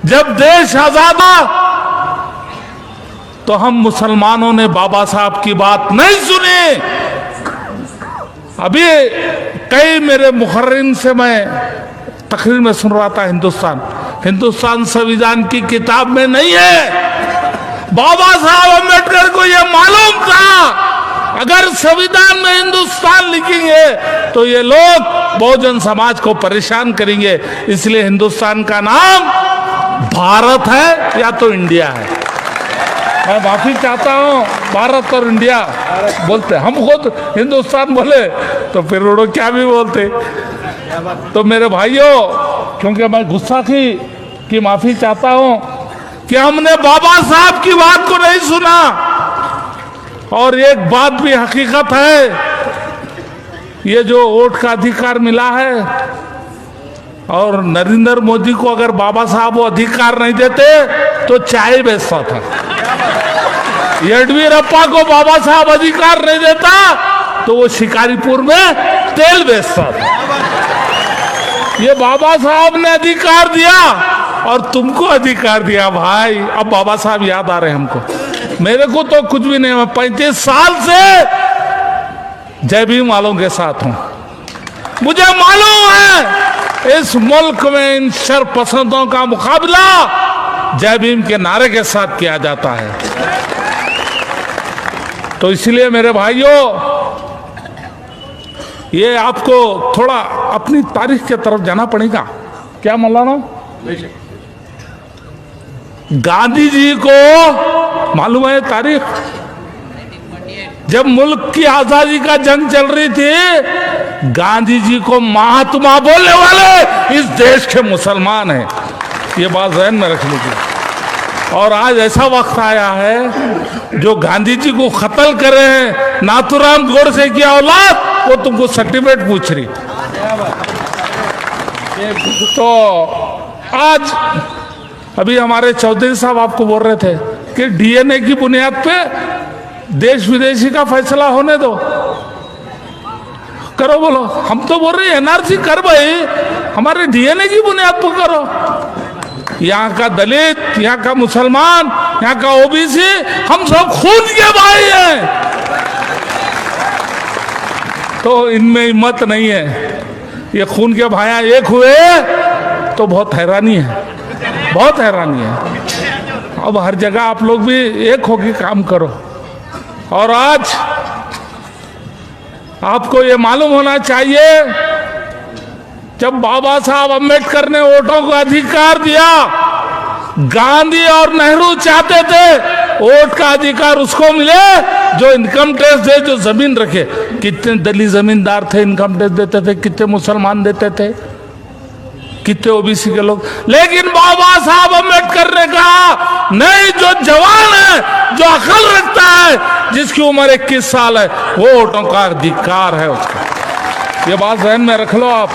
जब देश आजाद हुआ तो हम मुसलमानों ने बाबा साहब की बात नहीं सुनी। अभी कई मेरे मुखर्रिन से मैं तकरीर में सुन रहा था, हिंदुस्तान संविधान की किताब में नहीं है। बाबा साहब अम्बेडकर को यह मालूम था अगर संविधान में हिंदुस्तान लिखेंगे तो ये लोग बहुजन समाज को परेशान करेंगे, इसलिए हिंदुस्तान का नाम भारत है या तो इंडिया है। मैं माफी चाहता हूँ, भारत और इंडिया बोलते, हम खुद हिंदुस्तान बोले तो फिर उड़ो क्या भी बोलते। तो मेरे भाइयों, क्योंकि मैं गुस्सा की माफी चाहता हूँ कि हमने बाबा साहब की बात को नहीं सुना। और एक बात भी हकीकत है, ये जो वोट का अधिकार मिला है, और नरेंद्र मोदी को अगर बाबा साहब वो अधिकार नहीं देते तो चाय बेचता था। येडियुरप्पा को बाबा साहब अधिकार नहीं देता तो वो शिकारीपुर में तेल बेचता था। ये बाबा साहब ने अधिकार दिया और तुमको अधिकार दिया भाई। अब बाबा साहब याद आ रहे हैं हमको। मेरे को तो कुछ भी नहीं, मैं 35 साल से जय भीम वालों के साथ हूं। मुझे मालूम है इस मुल्क में इन शरपसंदों का मुकाबला जय भीम के नारे के साथ किया जाता है। तो इसलिए मेरे भाइयों, ये आपको थोड़ा अपनी तारीख की तरफ जाना पड़ेगा। क्या मौलाना? गांधी जी को मालूम है तारीख? जब मुल्क की आजादी का जंग चल रही थी, गांधी जी को महात्मा बोलने वाले इस देश के मुसलमान हैं। ये बात ज़हन में रख लीजिए। और आज ऐसा वक्त आया है जो गांधी जी को कत्ल कर रहे हैं, नाथूराम गोडसे की औलाद, वो तुमको सर्टिफिकेट पूछ रही। तो आज अभी हमारे चौधरी साहब आपको बोल रहे थे कि डीएनए की बुनियाद पे देश विदेशी का फैसला होने दो। करो बोलो, हम तो बोल रहे हैं एनआरसी कर भाई, हमारे डीएनए की बुनियाद पर करो। यहाँ का दलित, यहाँ का मुसलमान, यहाँ का ओबीसी, हम सब खून के भाई हैं। तो इनमें हिम्मत नहीं है। ये खून के भाइयां एक हुए तो बहुत हैरानी है, बहुत हैरानी है। अब हर जगह आप लोग भी एक होकर काम करो। और आज आपको ये मालूम होना चाहिए, जब बाबा साहब अम्बेडकर ने वोटों को अधिकार दिया, गांधी और नेहरू चाहते थे वोट का अधिकार उसको मिले जो इनकम टैक्स दे, जो जमीन रखे। कितने दलित जमींदार थे इनकम टैक्स देते थे, कितने मुसलमान देते थे, कितने ओबीसी के लोग। लेकिन बाबा साहब अम्बेडकर ने कहा नहीं, जो जवान है, जो अकल रखता है, जिसकी उम्र 21 साल है, वो वोटों का अधिकार है उसका। ये बात ज़हन में रख लो आप।